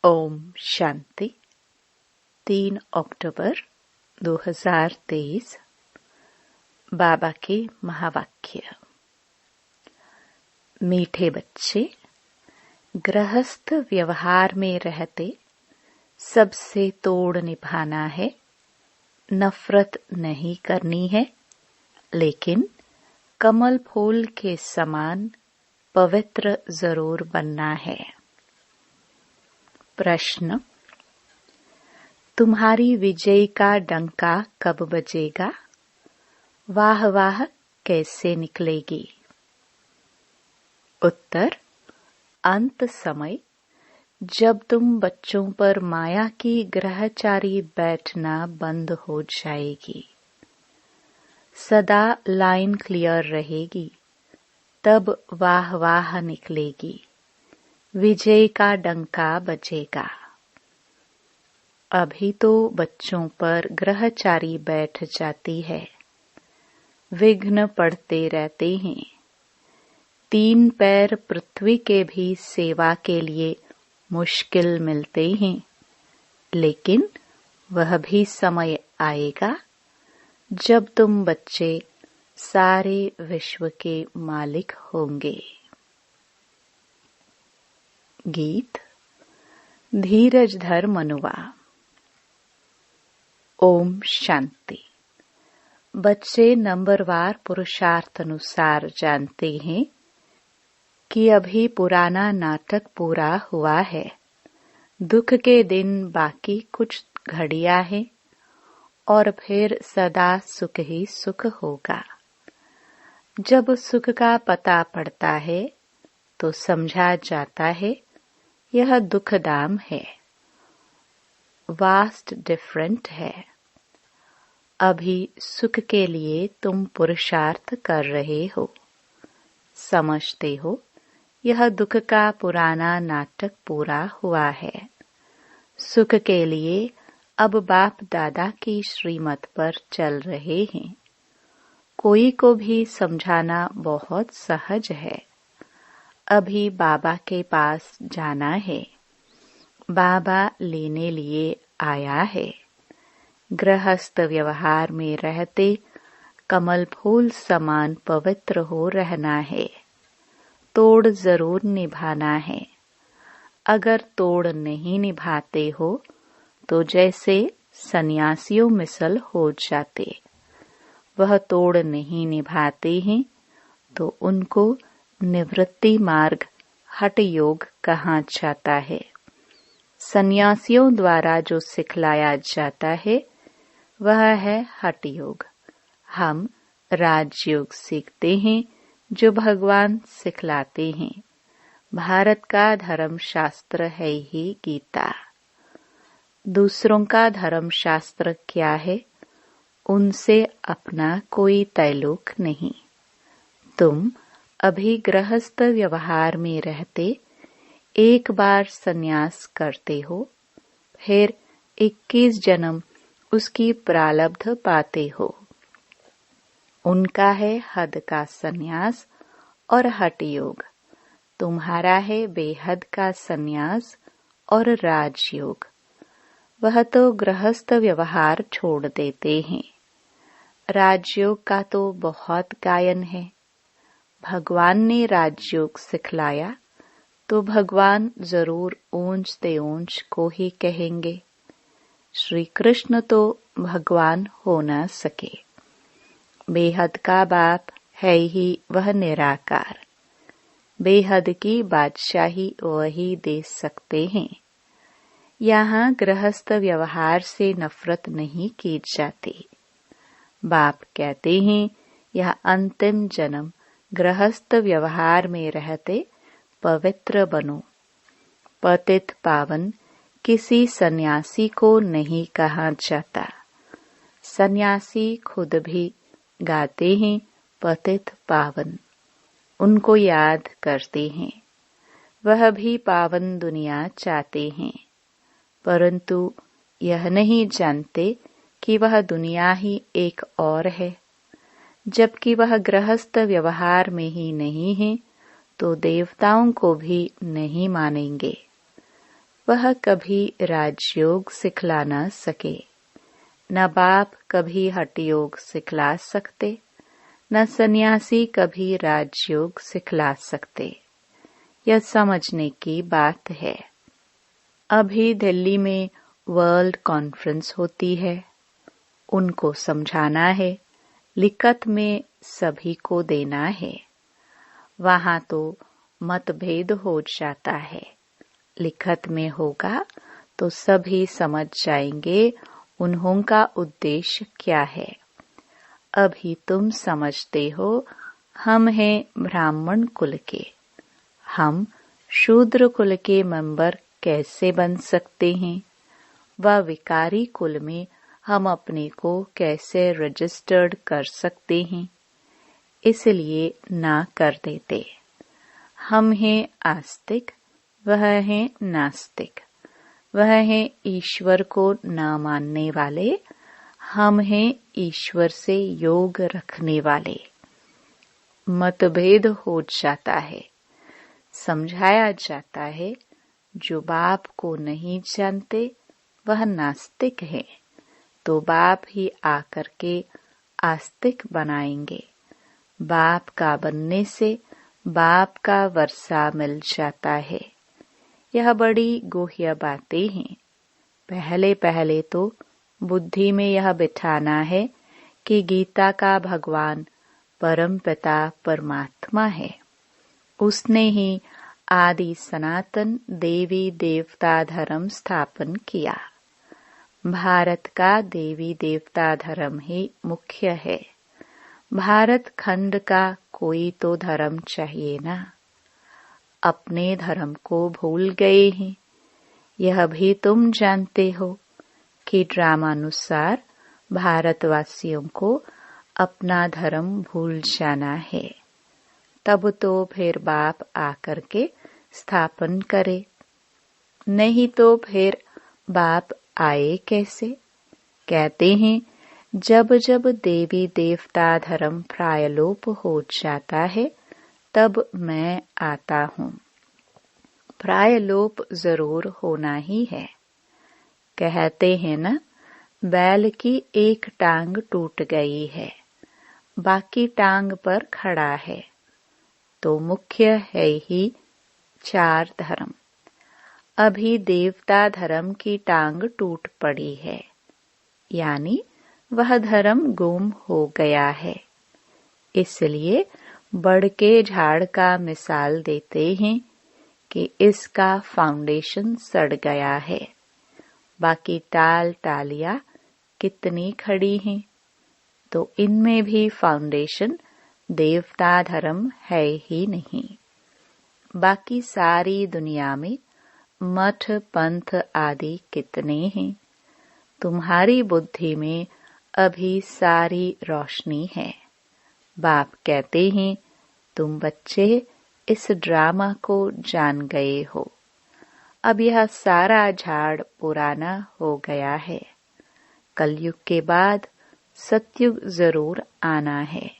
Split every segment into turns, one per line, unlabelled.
ओम शांति। 3 अक्टूबर 2023। बाबा के महावाक्य। मीठे बच्चे, गृहस्थ व्यवहार में रहते सबसे तोड़ निभाना है। नफरत नहीं करनी है, लेकिन कमल फूल के समान पवित्र जरूर बनना है। प्रश्न: तुम्हारी विजय का डंका कब बजेगा? वाह वाह कैसे निकलेगी? उत्तर: अंत समय, जब तुम बच्चों पर माया की ग्रहचारी बैठना बंद हो जाएगी, सदा लाइन क्लियर रहेगी, तब वाह वाह निकलेगी, विजय का डंका बजेगा। अभी तो बच्चों पर ग्रहचारी बैठ जाती है, विघ्न पड़ते रहते हैं। 3 पैर पृथ्वी के भी सेवा के लिए मुश्किल मिलते हैं, लेकिन वह भी समय आएगा जब तुम बच्चे सारे विश्व के मालिक होंगे। गीत। धीरज धर मनुआ। ओम शांति। बच्चे नंबरवार पुरुषार्थ अनुसार जानते हैं कि अभी पुराना नाटक पूरा हुआ है। दुख के दिन बाकी कुछ घड़ियां हैं और फिर सदा सुख ही सुख होगा। जब सुख का पता पड़ता है तो समझा जाता है यह दुखदाम है, वास्ट डिफरेंट है। अभी सुख के लिए तुम पुरुषार्थ कर रहे हो, समझते हो यह दुख का पुराना नाटक पूरा हुआ है। सुख के लिए अब बाप दादा की श्रीमत पर चल रहे हैं। कोई को भी समझाना बहुत सहज है। अभी बाबा के पास जाना है, बाबा लेने लिए आया है। गृहस्थ व्यवहार में रहते कमल फूल समान पवित्र हो रहना है। तोड़ जरूर निभाना है। अगर तोड़ नहीं निभाते हो तो जैसे सन्यासियों मिसल हो जाते। वह तोड़ नहीं निभाते हैं तो उनको निवृत्ति मार्ग हठ योग कहा जाता है। सन्यासियों द्वारा जो सिखलाया जाता है वह है हठ योग। हम राजयोग सीखते हैं जो भगवान सिखलाते हैं। भारत का धर्म शास्त्र है ही गीता। दूसरों का धर्म शास्त्र क्या है, उनसे अपना कोई तैलुक नहीं। तुम अभी गृहस्थ व्यवहार में रहते एक बार संन्यास करते हो, फिर 21 जन्म उसकी प्रारब्ध पाते हो। उनका है हद का संन्यास और हठ योग। तुम्हारा है बेहद का संन्यास और राजयोग। वह तो गृहस्थ व्यवहार छोड़ देते हैं। राजयोग का तो बहुत गायन है। भगवान ने राजयोग सिखलाया तो भगवान जरूर ऊंच ते ऊंच को ही कहेंगे। श्री कृष्ण तो भगवान हो न सके। बेहद का बाप है ही वह निराकार। बेहद की बादशाही वही दे सकते हैं। यहाँ गृहस्थ व्यवहार से नफरत नहीं की जाती। बाप कहते हैं यह अंतिम जन्म गृहस्थ व्यवहार में रहते पवित्र बनो। पतित पावन किसी सन्यासी को नहीं कहा जाता। सन्यासी खुद भी गाते हैं पतित पावन, उनको याद करते हैं। वह भी पावन दुनिया चाहते हैं, परंतु यह नहीं जानते कि वह दुनिया ही एक और है। जबकि वह गृहस्थ व्यवहार में ही नहीं है तो देवताओं को भी नहीं मानेंगे। वह कभी राजयोग सिखला न सके। न बाप कभी हठयोग सिखला सकते, न सन्यासी कभी राजयोग सिखला सकते। यह समझने की बात है। अभी दिल्ली में वर्ल्ड कॉन्फ्रेंस होती है, उनको समझाना है, लिखत में सभी को देना है। वहां तो मतभेद हो जाता है, लिखत में होगा तो सभी समझ जाएंगे उन्हों का उद्देश्य क्या है। अभी तुम समझते हो हम हैं ब्राह्मण कुल के, हम शूद्र कुल के मेंबर कैसे बन सकते हैं, व विकारी कुल में हम अपने को कैसे रजिस्टर्ड कर सकते हैं। इसलिए ना कर देते। हम हैं आस्तिक, वह है नास्तिक। वह है ईश्वर को न मानने वाले, हम हैं ईश्वर से योग रखने वाले। मतभेद हो जाता है, समझाया जाता है। जो बाप को नहीं जानते वह नास्तिक है, तो बाप ही आकर के आस्तिक बनाएंगे। बाप का बनने से बाप का वर्षा मिल जाता है। यह बड़ी गुह्य बातें हैं। पहले पहले तो बुद्धि में यह बिठाना है कि गीता का भगवान परम पिता परमात्मा है। उसने ही आदि सनातन देवी देवता धर्म स्थापन किया। भारत का देवी देवता धर्म ही मुख्य है। भारत खंड का कोई तो धर्म चाहिए ना। अपने धर्म को भूल गए हैं। यह भी तुम जानते हो कि ड्रामानुसार भारतवासियों को अपना धर्म भूल जाना है। तब तो फिर बाप आकर के स्थापन करे, नहीं तो फिर बाप आए कैसे। कहते हैं जब जब देवी देवता धर्म प्रायलोप हो जाता है तब मैं आता हूँ। प्रायलोप जरूर होना ही है। कहते हैं न, बैल की एक टांग टूट गई है, बाकी टांग पर खड़ा है, तो मुख्य है ही 4 धर्म। अभी देवता धर्म की टांग टूट पड़ी है, यानी वह धर्म गुम हो गया है। इसलिए बड़ के झाड़ का मिसाल देते हैं कि इसका फाउंडेशन सड़ गया है, बाकी टाल टालियां कितनी खड़ी हैं, तो इनमें भी फाउंडेशन देवता धर्म है ही नहीं। बाकी सारी दुनिया में मठ पंथ आदि कितने हैं। तुम्हारी बुद्धि में अभी सारी रोशनी है। बाप कहते हैं तुम बच्चे इस ड्रामा को जान गए हो। अब यह सारा झाड़ पुराना हो गया है। कलयुग के बाद सतयुग जरूर आना है।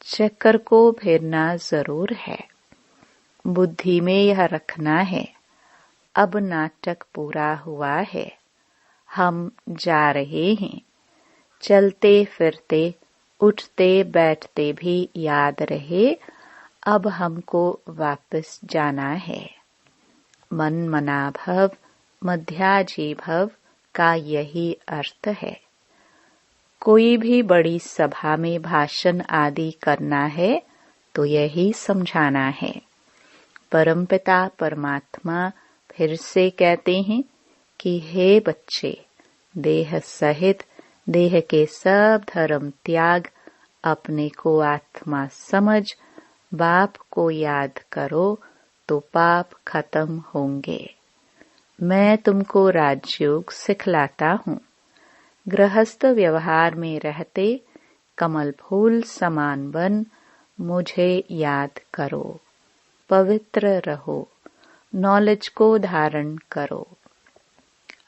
चक्कर को फिरना जरूर है। बुद्धि में यह रखना है। अब नाटक पूरा हुआ है, हम जा रहे हैं। चलते फिरते उठते बैठते भी याद रहे, अब हमको वापस जाना है। मन मना भव मध्याजी भव का यही अर्थ है। कोई भी बड़ी सभा में भाषण आदि करना है तो यही समझाना है। परमपिता परमात्मा फिर से कहते हैं कि हे बच्चे, देह सहित देह के सब धर्म त्याग, अपने को आत्मा समझ, बाप को याद करो तो पाप खत्म होंगे। मैं तुमको राजयोग सिखलाता हूँ। गृहस्थ व्यवहार में रहते कमल फूल समान बन मुझे याद करो। पवित्र रहो, नॉलेज को धारण करो।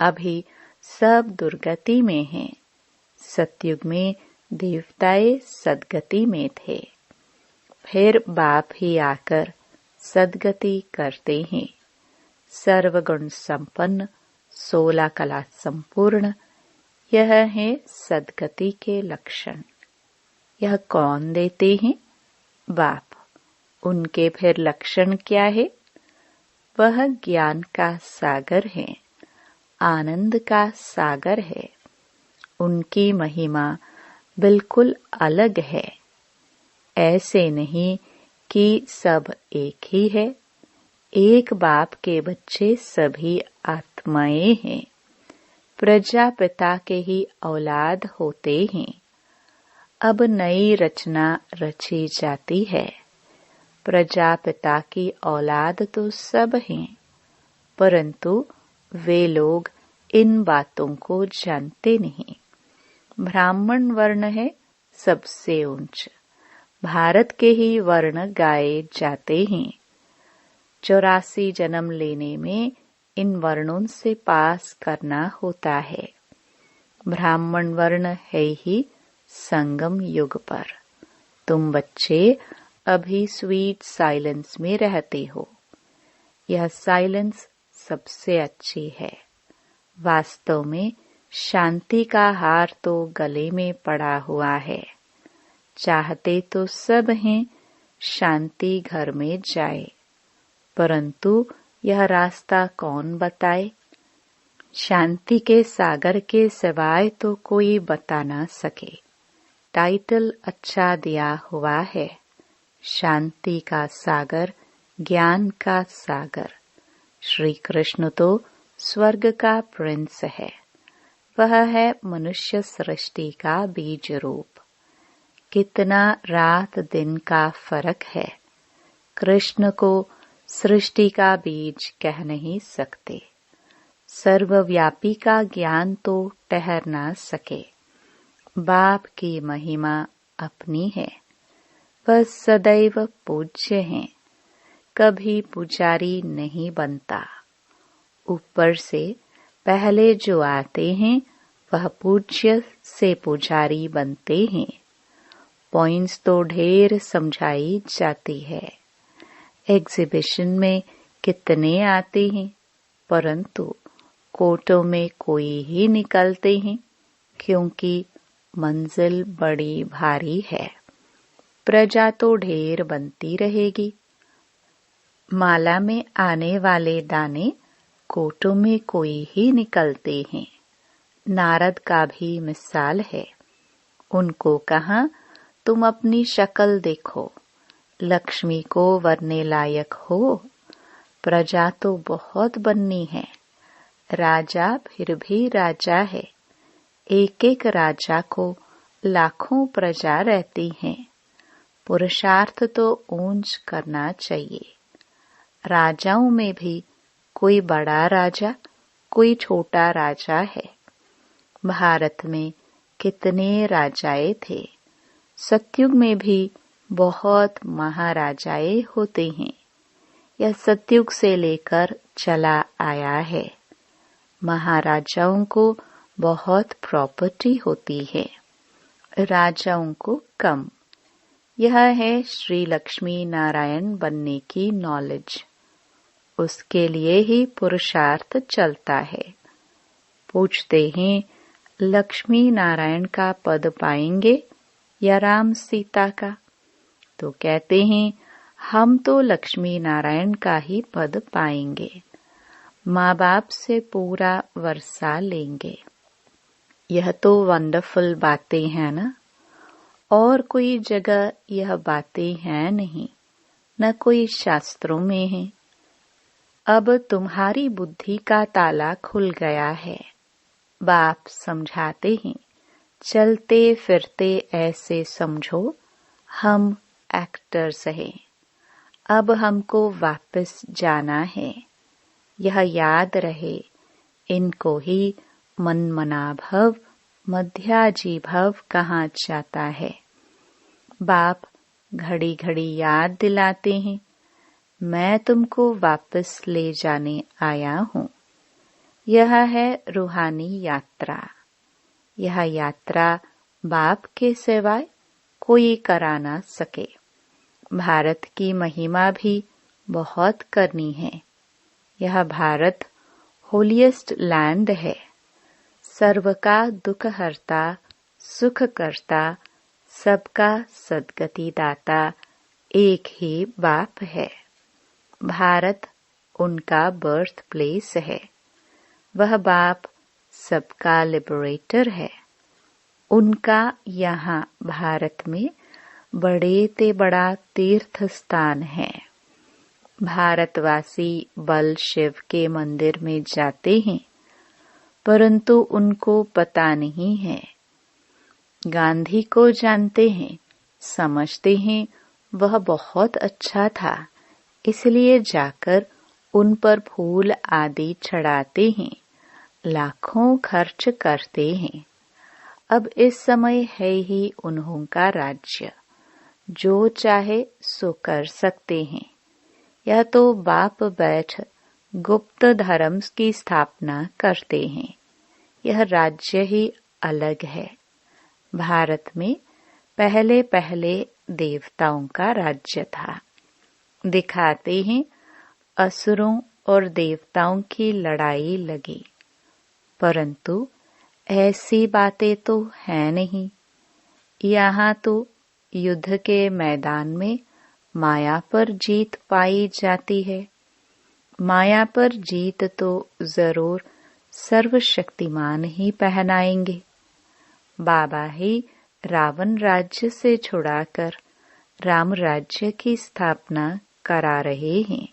अभी सब दुर्गति में हैं। सतयुग में देवताएं सदगति में थे, फिर बाप ही आकर सदगति करते हैं। सर्वगुण संपन्न, 16 कला संपूर्ण, यह है सद्गति के लक्षण। यह कौन देते हैं? बाप। उनके फिर लक्षण क्या है? वह ज्ञान का सागर है, आनंद का सागर है। उनकी महिमा बिल्कुल अलग है। ऐसे नहीं कि सब एक ही है। एक बाप के बच्चे सभी आत्माएं हैं। प्रजापिता के ही औलाद होते हैं। अब नई रचना रची जाती है। प्रजापिता की औलाद तो सब हैं, परंतु वे लोग इन बातों को जानते नहीं। ब्राह्मण वर्ण है सबसे ऊंच। भारत के ही वर्ण गाए जाते हैं। 84 जन्म लेने में इन वर्णों से पास करना होता है। ब्राह्मण वर्ण है ही संगम युग पर। तुम बच्चे अभी स्वीट साइलेंस में रहते हो। यह साइलेंस सबसे अच्छी है। वास्तव में शांति का हार तो गले में पड़ा हुआ है। चाहते तो सब हैं शांति घर में जाए, परंतु यह रास्ता कौन बताए? शांति के सागर के सिवाय तो कोई बता ना सके। टाइटल अच्छा दिया हुआ है, शांति का सागर, ज्ञान का सागर। श्री कृष्ण तो स्वर्ग का प्रिंस है। वह है मनुष्य सृष्टि का बीज रूप। कितना रात दिन का फर्क है। कृष्ण को सृष्टि का बीज कह नहीं सकते। सर्वव्यापी का ज्ञान तो ठहर ना सके। बाप की महिमा अपनी है। वह सदैव पूज्य हैं। कभी पुजारी नहीं बनता। ऊपर से पहले जो आते हैं वह पूज्य से पुजारी बनते हैं। पॉइंट्स तो ढेर समझाई जाती है। एग्जीबिशन में कितने आते हैं, परंतु कोटों में कोई ही निकलते हैं, क्योंकि मंजिल बड़ी भारी है। प्रजा तो ढेर बनती रहेगी। माला में आने वाले दाने कोटों में कोई ही निकलते हैं। नारद का भी मिसाल है। उनको कहा, तुम अपनी शक्ल देखो, लक्ष्मी को वरने लायक हो। प्रजा तो बहुत बननी है। राजा फिर भी राजा है। एक एक राजा को लाखों प्रजा रहती हैं। पुरुषार्थ तो ऊंच करना चाहिए। राजाओं में भी कोई बड़ा राजा, कोई छोटा राजा है। भारत में कितने राजाए थे। सतयुग में भी बहुत महाराजाए होते हैं। यह सतयुग से लेकर चला आया है। महाराजाओं को बहुत प्रॉपर्टी होती है, राजाओं को कम। यह है श्री लक्ष्मी नारायण बनने की नॉलेज। उसके लिए ही पुरुषार्थ चलता है। पूछते हैं, लक्ष्मी नारायण का पद पाएंगे या राम सीता का? तो कहते हैं, हम तो लक्ष्मी नारायण का ही पद पाएंगे। माँ बाप से पूरा वर्षा लेंगे। यह तो वंडरफुल बातें हैं ना। और कोई जगह यह बातें हैं नहीं, न कोई शास्त्रों में है। अब तुम्हारी बुद्धि का ताला खुल गया है। बाप समझाते हैं, चलते फिरते ऐसे समझो हम एक्टर्स हैं। अब हमको वापस जाना है। यह याद रहे, इनको ही मनमना भव, मध्याजी भव कहा जाता है। बाप घड़ी घड़ी याद दिलाते हैं, मैं तुमको वापस ले जाने आया हूँ। यह है रूहानी यात्रा। यह यात्रा बाप के सिवाय कोई करा ना सके। भारत की महिमा भी बहुत करनी है। यह भारत होलिएस्ट लैंड है। सर्व का दुख हरता, सुख करता, सबका सद्गति दाता एक ही बाप है। भारत उनका बर्थ प्लेस है। वह बाप सबका लिबरेटर है। उनका यहाँ भारत में बड़े ते बड़ा तीर्थ स्थान है। भारतवासी बल शिव के मंदिर में जाते हैं, परंतु उनको पता नहीं है। गांधी को जानते हैं, समझते हैं वह बहुत अच्छा था, इसलिए जाकर उन पर फूल आदि चढ़ाते हैं, लाखों खर्च करते हैं। अब इस समय है ही उन्हों का राज्य, जो चाहे सो कर सकते हैं। यह तो बाप बैठ गुप्त धर्म की स्थापना करते हैं। यह राज्य ही अलग है। भारत में पहले पहले देवताओं का राज्य था। दिखाते हैं असुरों और देवताओं की लड़ाई लगी, परंतु ऐसी बातें तो है नहीं। यहाँ तो युद्ध के मैदान में माया पर जीत पाई जाती है। माया पर जीत तो जरूर सर्वशक्तिमान ही पहनाएंगे। बाबा ही रावण राज्य से छुड़ाकर राम राज्य की स्थापना करा रहे हैं।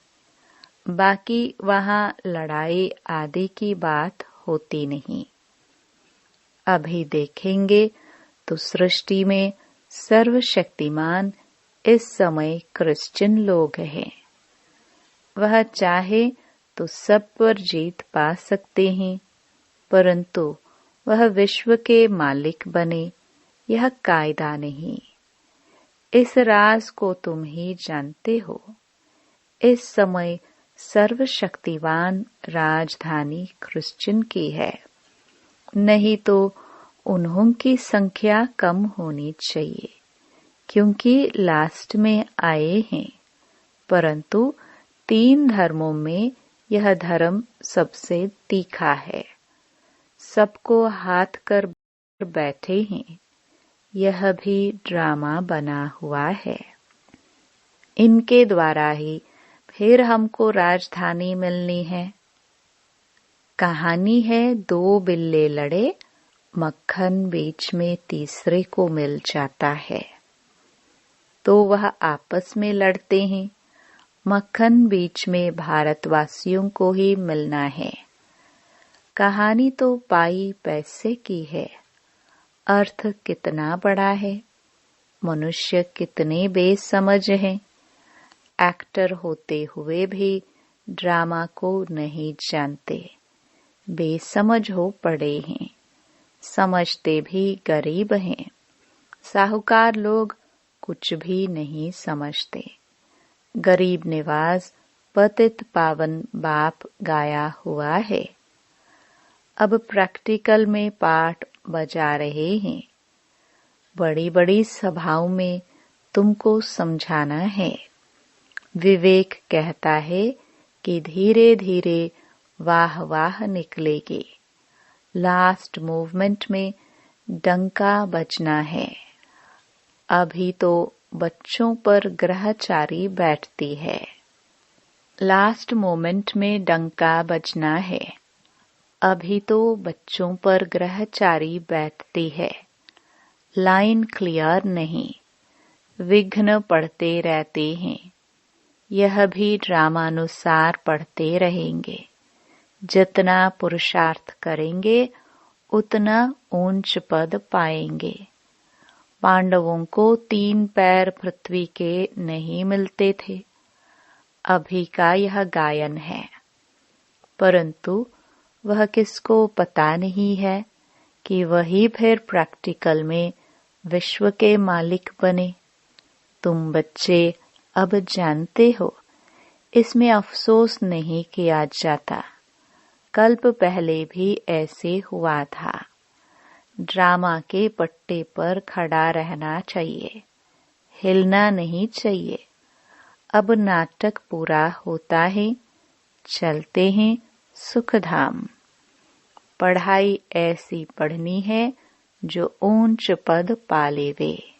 बाकी वहाँ लड़ाई आदि की बात होती नहीं। अभी देखेंगे तो सृष्टि में सर्वशक्तिमान इस समय क्रिश्चियन लोग हैं। वह चाहे तो सब पर जीत पा सकते हैं, परंतु वह विश्व के मालिक बने यह कायदा नहीं। इस राज को तुम ही जानते हो। इस समय सर्वशक्तिवान राजधानी क्रिश्चियन की है, नहीं तो उन्हों की संख्या कम होनी चाहिए, क्योंकि लास्ट में आए हैं। परंतु 3 धर्मों में यह धर्म सबसे तीखा है। सबको हाथ कर बैठे हैं। यह भी ड्रामा बना हुआ है। इनके द्वारा ही फिर हमको राजधानी मिलनी है। कहानी है 2 बिल्ले लड़े, मक्खन बीच में तीसरे को मिल जाता है। तो वह आपस में लड़ते हैं। मक्खन बीच में भारतवासियों को ही मिलना है। कहानी तो पाई पैसे की है। अर्थ कितना बड़ा है। मनुष्य कितने बेसमझ हैं। एक्टर होते हुए भी ड्रामा को नहीं जानते। बेसमझ हो पड़े हैं। समझते भी गरीब हैं। साहूकार लोग कुछ भी नहीं समझते। गरीब निवाज पतित पावन बाप गाया हुआ है। अब प्रैक्टिकल में पाठ बजा रहे हैं। बड़ी बड़ी सभाओं में तुमको समझाना है। विवेक कहता है कि धीरे धीरे वाह वाह निकलेगी। लास्ट मूवमेंट में डंका बजना है। अभी तो बच्चों पर ग्रहचारी बैठती है। लास्ट मोमेंट में डंका बजना है। अभी तो बच्चों पर ग्रहचारी बैठती है। लाइन क्लियर नहीं। विघ्न पड़ते रहते हैं। यह भी ड्रामानुसार पढ़ते रहेंगे। जितना पुरुषार्थ करेंगे उतना ऊंच पद पाएंगे। पांडवों को 3 पैर पृथ्वी के नहीं मिलते थे। अभी का यह गायन है, परंतु वह किसको पता नहीं है कि वही फिर प्रैक्टिकल में विश्व के मालिक बने। तुम बच्चे अब जानते हो, इसमें अफसोस नहीं किया जाता। कल्प पहले भी ऐसे हुआ था। ड्रामा के पट्टे पर खड़ा रहना चाहिए, हिलना नहीं चाहिए। अब नाटक पूरा होता है, चलते हैं सुखधाम। पढ़ाई ऐसी पढ़नी है जो ऊंच पद पाले वे।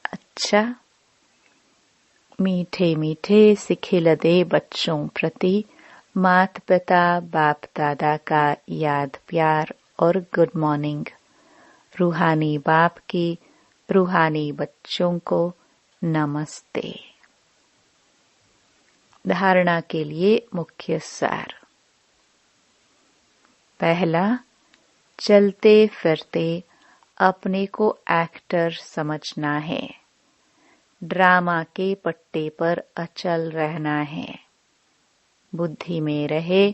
अच्छा, मीठे मीठे सिखिलदे बच्चों प्रति माता पिता बाप दादा का याद प्यार और गुड मॉर्निंग। रूहानी बाप की रूहानी बच्चों को नमस्ते। धारणा के लिए मुख्य सार। पहला, चलते फिरते अपने को एक्टर समझना है। ड्रामा के पट्टे पर अचल रहना है। बुद्धि में रहे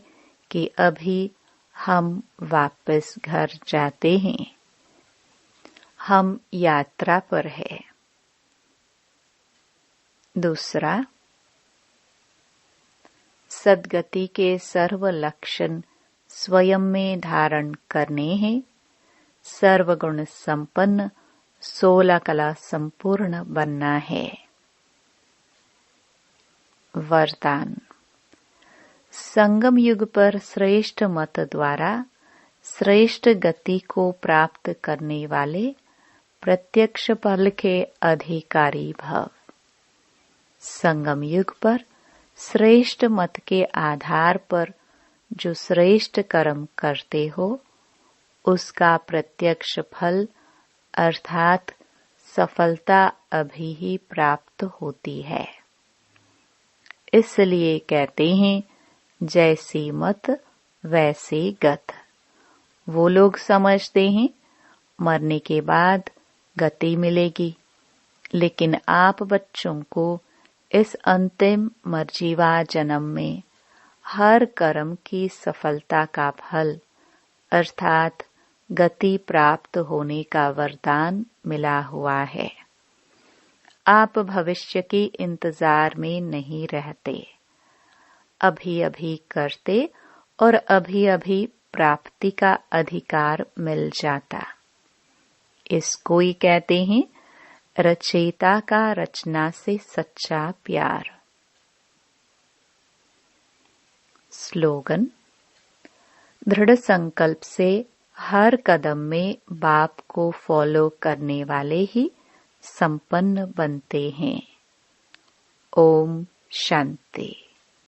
कि अभी हम वापस घर जाते हैं, हम यात्रा पर है। दूसरा, सद्गति के सर्व लक्षण स्वयं में धारण करने हैं। सर्वगुण संपन्न 16 कला संपूर्ण बनना है। वरदान। संगम युग पर श्रेष्ठ मत द्वारा श्रेष्ठ गति को प्राप्त करने वाले प्रत्यक्ष फल के अधिकारी भव। संगम युग पर श्रेष्ठ मत के आधार पर जो श्रेष्ठ कर्म करते हो उसका प्रत्यक्ष फल अर्थात सफलता अभी ही प्राप्त होती है। इसलिए कहते हैं जैसी मत वैसे गत। वो लोग समझते हैं मरने के बाद गति मिलेगी, लेकिन आप बच्चों को इस अंतिम मर्जीवा जन्म में हर कर्म की सफलता का फल अर्थात गति प्राप्त होने का वरदान मिला हुआ है। आप भविष्य के इंतजार में नहीं रहते, अभी अभी करते और अभी अभी प्राप्ति का अधिकार मिल जाता। इसको ही कहते हैं रचयिता का रचना से सच्चा प्यार। स्लोगन। दृढ़ संकल्प से हर कदम में बाप को फॉलो करने वाले ही संपन्न बनते हैं। ओम शांति।